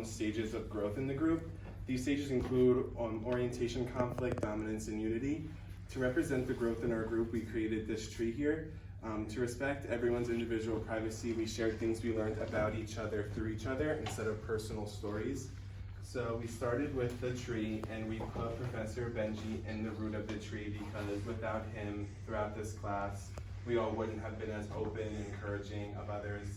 stages of growth in the group. These stages include orientation, conflict, dominance, and unity. To represent the growth in our group, we created this tree here. To respect everyone's individual privacy, we shared things we learned about each other through each other instead of personal stories. So we started with the tree, and we put Professor Benji in the root of the tree because without him throughout this class, we all wouldn't have been as open and encouraging of others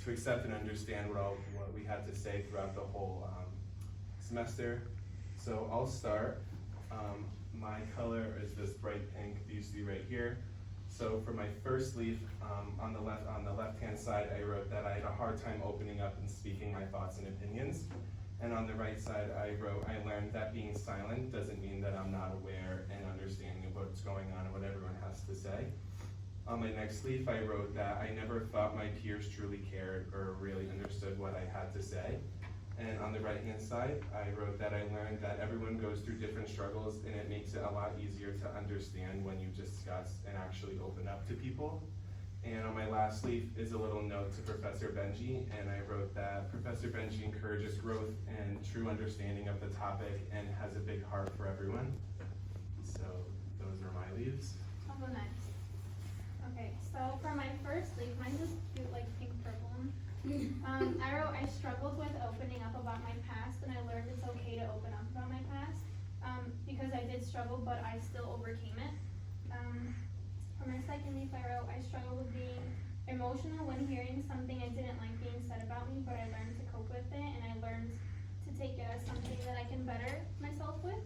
to accept and understand what we had to say throughout the whole semester. So I'll start. My color is this bright pink that you see right here. So for my first leaf, on the left-hand side, I wrote that I had a hard time opening up and speaking my thoughts and opinions. And on the right side, I wrote, I learned that being silent doesn't mean that I'm not aware and understanding of what's going on and what everyone has to say. On my next leaf, I wrote that I never thought my peers truly cared or really understood what I had to say. And on the right-hand side, I wrote that I learned that everyone goes through different struggles, and it makes it a lot easier to understand when you discuss and actually open up to people. And on my last leaf is a little note to Professor Benji, and I wrote that Professor Benji encourages growth and true understanding of the topic and has a big heart for everyone. So those are my leaves. I'll go next. Okay, so for my first leaf, mine's this cute like pink purple one. I wrote, I struggled with opening up about my past, and I learned it's okay to open up about my past because I did struggle, but I still overcame it. For my second leaf, I wrote, I struggled with being emotional when hearing something I didn't like being said about me, but I learned to cope with it, and I learned to take it as something that I can better myself with.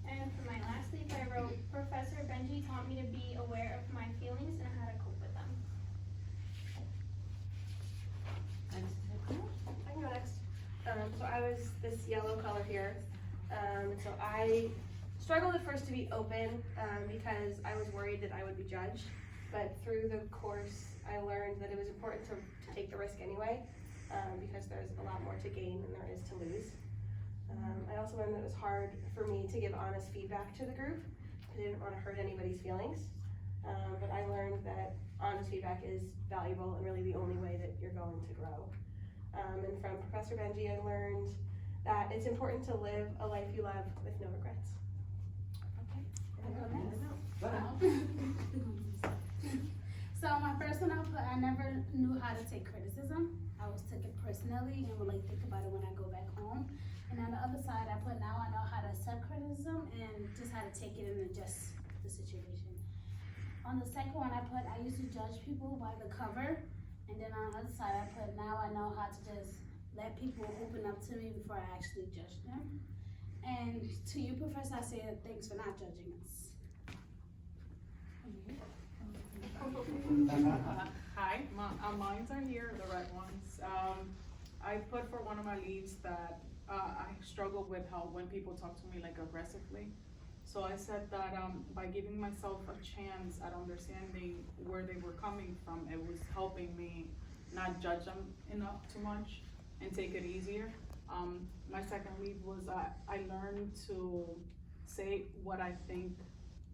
And for my last leaf, I wrote, Professor Benji taught me to be aware of my feelings and how to cope with them. I can go next. So I was this yellow color here. So I struggled at first to be open because I was worried that I would be judged. But through the course, I learned that it was important to take the risk anyway because there's a lot more to gain than there is to lose. I also learned that it was hard for me to give honest feedback to the group because I didn't want to hurt anybody's feelings. But I learned that honest feedback is valuable and really the only way that you're going to grow. And from Professor Benji, I learned that it's important to live a life you love with no regrets. So my first one I put, I never knew how to take criticism. I always took it personally and would like think about it when I go back home. And on the other side, I put now I know how to accept criticism and just how to take it and adjust the situation. On the second one, I put I used to judge people by the cover. And then on the other side, I put now I know how to just let people open up to me before I actually judge them. And to you, Professor, I say thanks for not judging us. Hi, mines are here, the red ones. I put for one of my leaves that I struggle with how when people talk to me like aggressively. So I said that by giving myself a chance at understanding where they were coming from, it was helping me not judge them too much and take it easier. My second leave was I learned to say what I think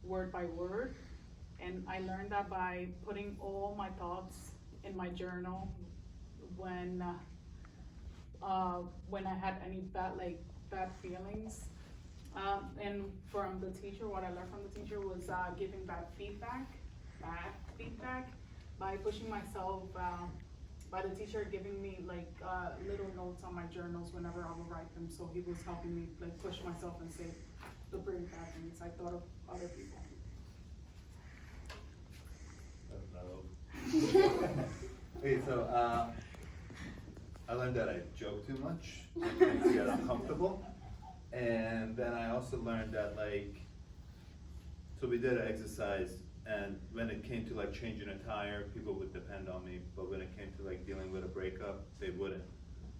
word by word. And I learned that by putting all my thoughts in my journal when I had any bad feelings. And from the teacher, what I learned from the teacher was giving bad feedback by pushing myself, by the teacher giving me little notes on my journals whenever I would write them. So he was helping me push myself and say the bring bad things I thought of other people. Okay, so I learned that I joke too much and things get uncomfortable. And then I also learned that so we did an exercise, and when it came to changing a tire, people would depend on me, but when it came to dealing with a breakup, they wouldn't.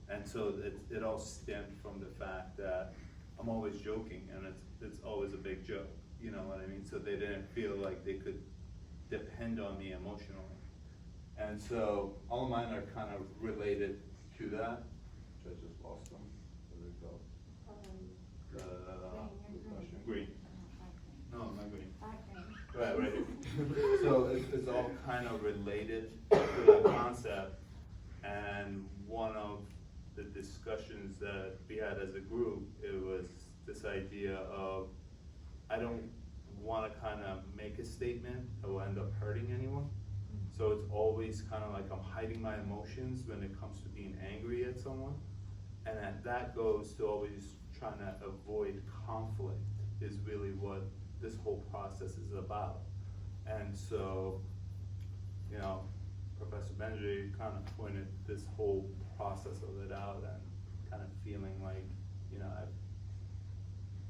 And so it all stemmed from the fact that I'm always joking, and it's always a big joke, you know what I mean? So they didn't feel like they could depend on me emotionally. And so all of mine are kind of related to that. I just lost them. Where did it go? Green. No, not green. Right here. So it's all kind of related to that concept. And one of the discussions that we had as a group, it was this idea of, I don't wanna kinda make a statement that will end up hurting anyone. So it's always kinda like I'm hiding my emotions when it comes to being angry at someone. And that goes to always trying to avoid conflict is really what this whole process is about. And so, you know, Professor Benji kind of pointed this whole process of it out and kind of feeling like, you know,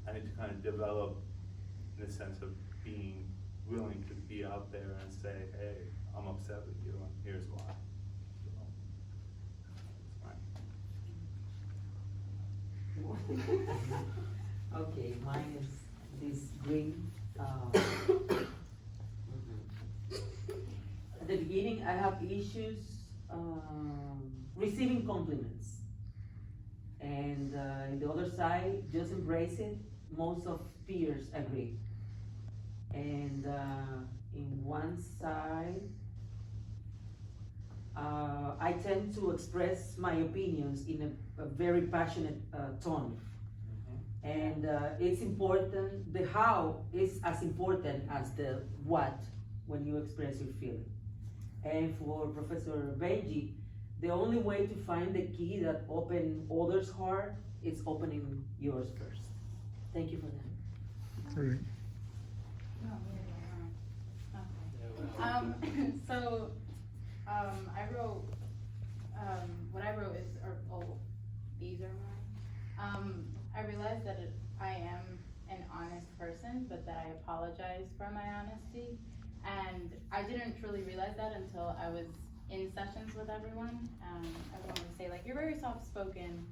I need to kind of develop in the sense of being willing to be out there and say, hey, I'm upset with you and here's why. So, it's fine. Okay, mine is this green. At the beginning, I have issues receiving compliments. And in the other side, just embrace it. Most of peers agree. And in one side, I tend to express my opinions in a very passionate tone. And it's important, the how is as important as the what when you express your feeling. And for Professor Benji, the only way to find the key that opens others' heart is opening yours first. Thank you for that. Great. I wrote, what I wrote is, these are mine. I realized that I am an honest person, but that I apologize for my honesty. And I didn't truly realize that until I was in sessions with everyone. Everyone would say like, you're very soft-spoken.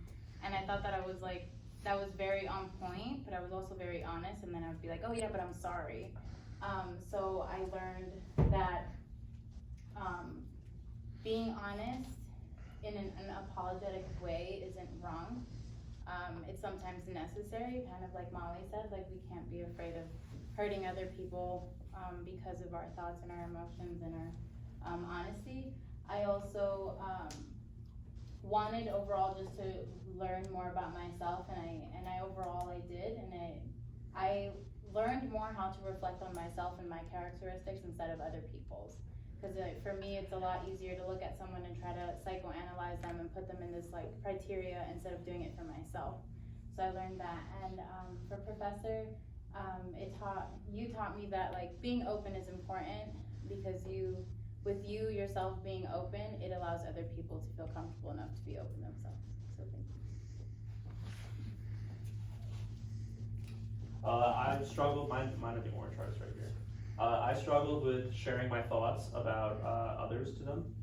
And I thought that I was like, that was very on point, but I was also very honest. And then I would be like, oh yeah, but I'm sorry. So I learned that being honest in an apologetic way isn't wrong. It's sometimes necessary, kind of like Molly said, like we can't be afraid of hurting other people because of our thoughts and our emotions and our honesty. I also wanted overall just to learn more about myself, and I overall I did, and I learned more how to reflect on myself and my characteristics instead of other people's. Because for me, it's a lot easier to look at someone and try to psychoanalyze them and put them in this like criteria instead of doing it for myself. So I learned that, and for Professor, you taught me that like being open is important because with you yourself being open, it allows other people to feel comfortable enough to be open themselves. So thank you. I struggled, mine are the orange hearts right here. I struggled with sharing my thoughts about others to them,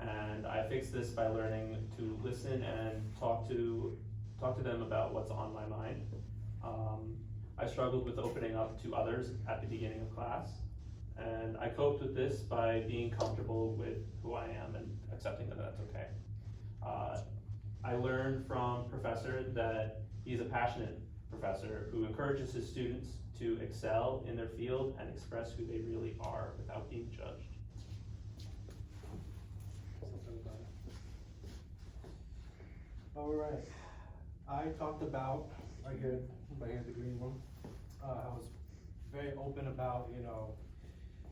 and I fixed this by learning to listen and talk to them about what's on my mind. I struggled with opening up to others at the beginning of class, and I coped with this by being comfortable with who I am and accepting that that's okay. I learned from Professor that he's a passionate professor who encourages his students to excel in their field and express who they really are without being judged. All right. I talked about, right here, the green one. I was very open about,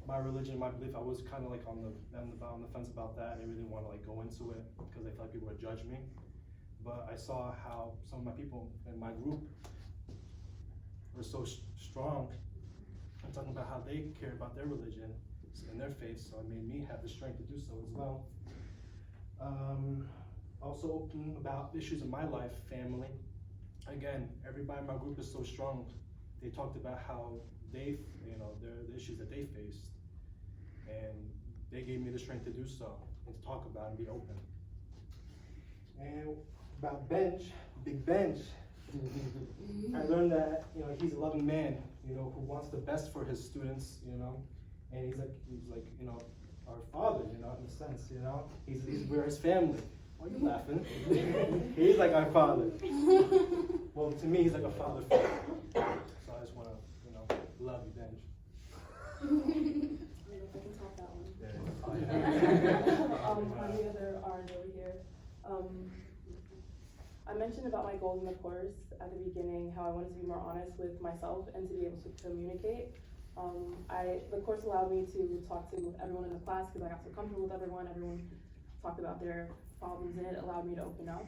my religion, my belief. I was kind of like on the fence about that. I didn't really want to like go into it because I felt like people would judge me. But I saw how some of my people in my group were so strong and talking about how they care about their religion and their faith, so it made me have the strength to do so as well. Also open about issues in my life, family. Again, everybody in my group is so strong. They talked about how the issues that they faced, and they gave me the strength to do so and to talk about and be open. And about Benj, Big Benj. I learned that he's a loving man, who wants the best for his students, and he's like our father, in a sense, we're his family. Why are you laughing? He's like our father. Well, to me, he's like a father figure. So I just want to, love you, Benj. I don't know if I can top that one. On the other orange over here. I mentioned about my goals in the course at the beginning, how I wanted to be more honest with myself and to be able to communicate. The course allowed me to talk to everyone in the class because I got so comfortable with everyone. Everyone talked about their problems and it allowed me to open up.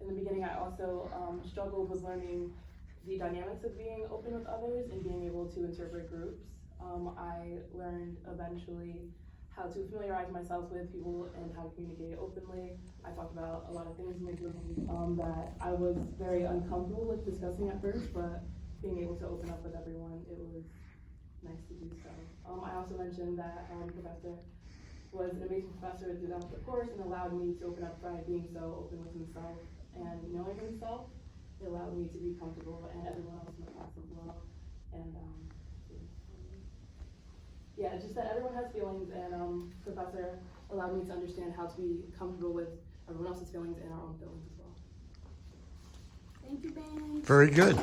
In the beginning, I also struggled with learning the dynamics of being open with others and being able to interpret groups. I learned eventually how to familiarize myself with people and how to communicate openly. I talked about a lot of things in the group that I was very uncomfortable with discussing at first, but being able to open up with everyone, it was nice to do so. I also mentioned that Professor was an amazing professor throughout the course and allowed me to open up by being so open with himself and knowing himself. It allowed me to be comfortable and everyone else in the class as well. And yeah, just that everyone has feelings, and Professor allowed me to understand how to be comfortable with everyone else's feelings and our own feelings as well. Thank you, Ben. Very good.